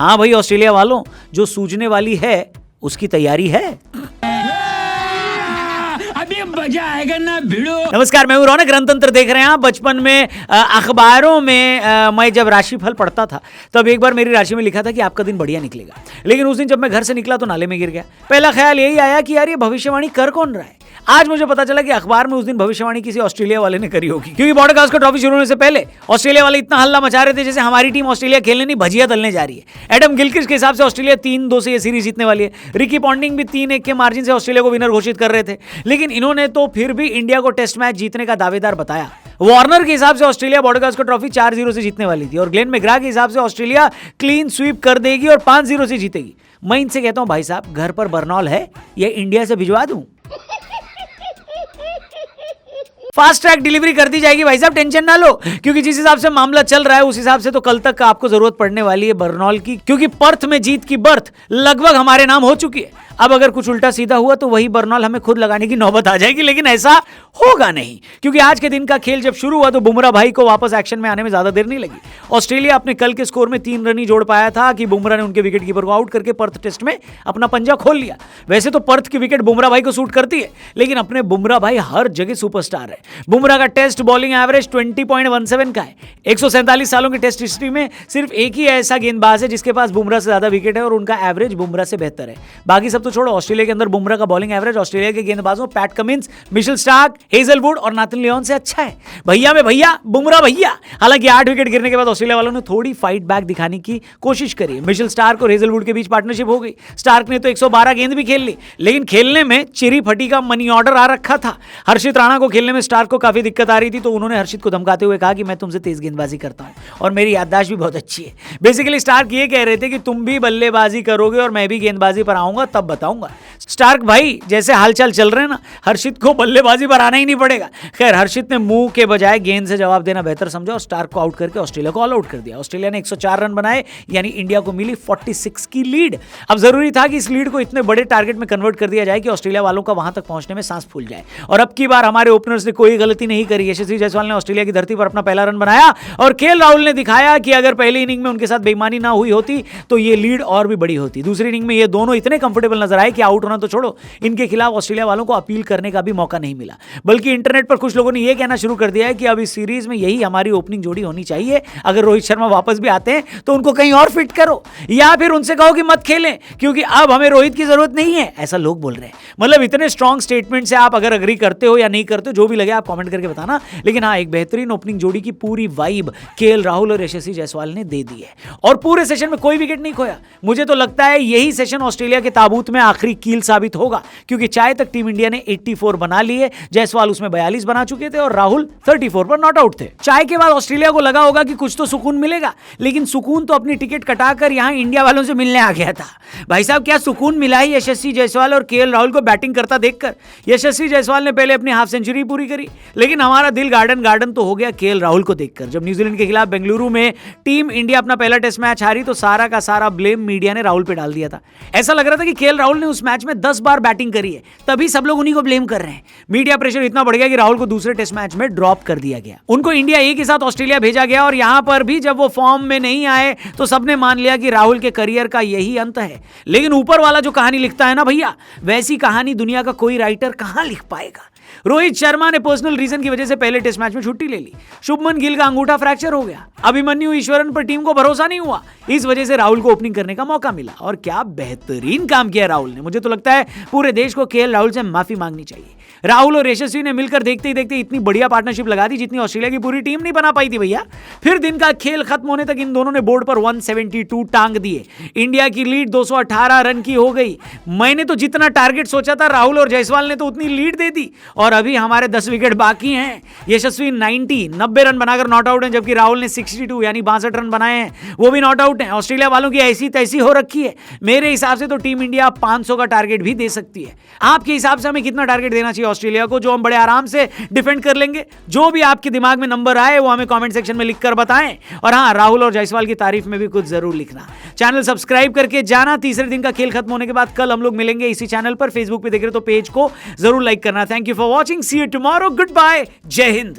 हाँ भाई ऑस्ट्रेलिया वालों, जो सूझने वाली है उसकी तैयारी है। अभी मजा आएगा ना भिड़ो। नमस्कार, मैं हूं रौनक, रणतंत्र देख रहे हैं आप। बचपन में अखबारों में मैं जब राशिफल पढ़ता था तब एक बार मेरी राशि में लिखा था कि आपका दिन बढ़िया निकलेगा, लेकिन उस दिन जब मैं घर से निकला तो नाले में गिर गया। पहला ख्याल यही आया कि यार ये भविष्यवाणी कर कौन रहा है। आज मुझे पता चला कि अखबार में उस दिन भविष्यवाणी किसी ऑस्ट्रेलिया वाले ने करी होगी, क्योंकि बॉर्डरकास्ट ट्रॉफी शुरू होने से पहले ऑस्ट्रेलिया वाले इतना हल्ला मचा रहे थे जैसे हमारी टीम ऑस्ट्रेलिया खेलने नहीं भजिया तलने जा रही है। एडम गिलक्रिस्ट के हिसाब से ऑस्ट्रेलिया 3-2 से ये सीरीज जीतने वाली है। रिकी पॉन्टिंग भी 3-1 के मार्जिन से ऑस्ट्रेलिया को विनर घोषित कर रहे थे, लेकिन इन्होंने तो फिर भी इंडिया को टेस्ट मैच जीतने का दावेदार बताया। वार्नर के हिसाब से ऑस्ट्रेलिया बॉर्डरकास्ट ट्रॉफी 4-0 से जीतने वाली थी और ग्लेन मैग्रा के हिसाब से ऑस्ट्रेलिया क्लीन स्वीप कर देगी और 5-0 से जीतेगी। मैं इनसे कहता हूं भाई साहब, घर पर बर्नॉल है या इंडिया से भिजवा दूं? फास्ट ट्रैक डिलीवरी कर दी जाएगी भाई साहब, टेंशन ना लो, क्योंकि जिस हिसाब से मामला चल रहा है उस हिसाब से तो कल तक आपको जरूरत पड़ने वाली है बर्नॉल की, क्योंकि पर्थ में जीत की बर्थ लगभग हमारे नाम हो चुकी है। अब अगर कुछ उल्टा सीधा हुआ तो वही बर्नॉल हमें खुद लगाने की नौबत आ जाएगी, लेकिन ऐसा होगा नहीं, क्योंकि आज के दिन का खेल जब शुरू हुआ तो बुमराह भाई को वापस एक्शन में आने में ज्यादा देर नहीं लगी। ऑस्ट्रेलिया अपने कल के स्कोर में 3 रन ही जोड़ पाया था कि बुमराह ने उनके विकेट कीपर को आउट करके पर्थ टेस्ट में अपना पंजा खोल लिया। वैसे तो पर्थ की विकेट बुमराह भाई को सूट करती है, लेकिन अपने बुमराह भाई हर जगह सुपरस्टार है। बुमराह का टेस्ट बॉलिंग एवरेज 20.17 का है। 147 सालों की टेस्ट हिस्ट्री में सिर्फ एक ही ऐसा गेंदबाज है जिसके पास बुमराह से ज्यादा विकेट है और उनका एवरेज बुमराह से बेहतर है। बाकी सब तो छोड़ो, ऑस्ट्रेलिया के अंदर बुमराह का बॉलिंग एवरेज ऑस्ट्रेलिया के गेंदबाजों PAT Cummins, Mitchell Starc, Hazlewood और नाथन लियोन से अच्छा है। भैया में भैया, बुमराह भैया। हालांकि 8 विकेट गिरने के बाद ऑस्ट्रेलिया वालों ने थोड़ी फाइट बैक दिखाने की कोशिश करी। मिशेल स्टार्क और हेजलवुड के बीच पार्टनरशिप हो गई। स्टार्क ने तो 112 गेंद भी खेल ली, लेकिन खेलने में चिरी फटी का मनी ऑर्डर आ रखा था। हर्षित राणा को खेलने में स्टार्क को काफी दिक्कत आ रही थी, तो उन्होंने हर्षित को धमकाते हुए कहा कि मैं तुमसे तेज गेंदबाजी करता हूं और मेरी याददाश्त भी बहुत अच्छी है। बेसिकली स्टार्क ये कह रहे थे कि तुम भी बल्लेबाजी करोगे और मैं भी गेंदबाजी पर आऊंगा तब बताऊंगा। स्टार्क भाई जैसे हालचाल चल रहे हैं ना, हर्षित को बल्लेबाजी पर आना ही नहीं पड़ेगा। खैर, हर्षित ने मुंह के बजाय गेंद से जवाब देना बेहतर समझा और स्टार्क को आउट करके ऑस्ट्रेलिया को ऑल आउट कर दिया। ऑस्ट्रेलिया ने 104 रन बनाए, यानी इंडिया को मिली 46 की लीड। अब जरूरी था कि इस लीड को इतने बड़े टारगेट में कन्वर्ट कर दिया जाए कि ऑस्ट्रेलिया वालों का वहां तक पहुंचने में सांस फूल जाए। और अब की बार हमारे ओपनर्स ने कोई गलती नहीं करी। यशस्वी जायसवाल ने ऑस्ट्रेलिया की धरती पर अपना पहला रन बनाया और केएल राहुल ने दिखाया कि अगर पहली इनिंग में उनके साथ बेईमानी ना हुई होती तो ये लीड और भी बड़ी होती। दूसरी इनिंग में ये दोनों इतने कंफर्टेबल नजर आए कि आउट होना तो छोड़ो, इनके खिलाफ ऑस्ट्रेलिया वालों को अपील करने का भी मौका नहीं मिला। बल्कि इंटरनेट पर कुछ लोगों ने यह कहना शुरू कर दिया है कि अब इस सीरीज में यही हमारी ओपनिंग जोड़ी होनी चाहिए। अगर रोहित शर्मा वापस भी आते हैं तो उनको कहीं और फिट करो, या फिर उनसे कहो कि मत खेलें क्योंकि अब हमें रोहित की जरूरत नहीं है, ऐसा लोग बोल रहे हैं। मतलब इतने स्ट्रॉन्ग स्टेटमेंट से आप अगर अग्री करते हो या नहीं करते हो, जो भी लगे आप कमेंट करके बताना। लेकिन हाँ, एक बेहतरीन ओपनिंग जोड़ी की पूरी वाइब केएल राहुल और यशस्वी जायसवाल ने दे दी है और पूरे सेशन में कोई विकेट नहीं खोया। मुझे तो लगता है यही सेशन ऑस्ट्रेलिया के ताबूत में आखिरी कील साबित होगा, क्योंकि चाय तक टीम इंडिया ने 84 बना लिए, जायसवाल उसमें 42 बना चुके थे और राहुल 34 पर नॉट आउट थे। चाय के बाद ऑस्ट्रेलिया को लगा होगा कि कुछ तो सुकून मिलेगा, लेकिन सुकून तो अपनी टिकट कटाकर यहां इंडिया वालों से मिलने आ गया था। भाई साहब, क्या सुकून मिला है यशस्वी जायसवाल और केएल राहुल को बैटिंग करता देखकर। यशस्वी जायसवाल ने पहले अपनी हाफ सेंचुरी पूरी करी, लेकिन हमारा दिल गार्डन तो हो गया केएल राहुल को देखकर। जब न्यूजीलैंड के खिलाफ बेंगलुरु में टीम इंडिया अपना पहला टेस्ट मैच हारी तो सारा का सारा ब्लेम मीडिया ने राहुल पे डाल दिया था। ऐसा लग रहा था कि केएल राहुल ने उस मैच में 10 बार बैटिंग करी है, तभी सब लोग उन्हीं को ब्लेम कर रहे हैं। मीडिया प्रेशर इतना बढ़ गया कि राहुल को दूसरे टेस्ट मैच में ड्रॉप कर दिया गया। उनको इंडिया ए के साथ ऑस्ट्रेलिया भेजा गया और यहां पर भी जब वो फॉर्म में नहीं आए तो सबने मान लिया कि राहुल के करियर का यही अंत है। लेकिन ऊपर वाला जो कहानी लिखता है ना भैया, वैसी कहानी दुनिया का कोई राइटर कहां लिख पाएगा। रोहित शर्मा ने पर्सनल रीजन की वजह से पहले टेस्ट मैच में छुट्टी ले ली। शुभमन गिल का अंगूठा फ्रैक्चर हो गया। अभिमन्यु ईश्वरन पर टीम को भरोसा नहीं हुआ, इस वजह से राहुल को ओपनिंग करने का मौका मिला। और क्या बेहतरीन काम किया राहुल ने। मुझे तो लगता है पूरे देश को केएल राहुल से माफी मांगनी चाहिए। राहुल और यशस्वी ने मिलकर देखते ही देखते इतनी बढ़िया पार्टनरशिप लगा दी जितनी ऑस्ट्रेलिया की पूरी टीम नहीं बना पाई थी भैया। फिर दिन का खेल खत्म होने तक इन दोनों ने बोर्ड पर 172 टांग दिए। इंडिया की लीड 218 रन की हो गई। मैंने तो जितना टारगेट सोचा था राहुल और जायसवाल ने तो उतनी लीड दे दी और अभी हमारे 10 विकेट बाकी हैं। यशस्वी 90 रन बनाकर नॉट आउट हैं, जबकि राहुल ने 62 यानी 62 रन बनाए हैं, वो भी नॉट आउट हैं। ऑस्ट्रेलिया वालों की ऐसी तैसी हो रखी है। मेरे हिसाब से तो टीम इंडिया 500 का टारगेट भी दे सकती है। आपके हिसाब से हमें कितना टारगेट देना चाहिए ऑस्ट्रेलिया को, जो हम बड़े आराम से डिफेंड कर लेंगे? जो भी आपके दिमाग में नंबर आए वो हमें कमेंट सेक्शन में लिखकर बताएं। और हाँ, राहुल और जायसवाल की तारीफ में भी कुछ जरूर लिखना। चैनल सब्सक्राइब करके जाना। तीसरे दिन का खेल खत्म होने के बाद कल हम लोग मिलेंगे इसी चैनल पर। फेसबुक पे देख रहे तो पेज को जरूर लाइक करना। Thank you for watching. See you tomorrow. Goodbye. जय हिंद।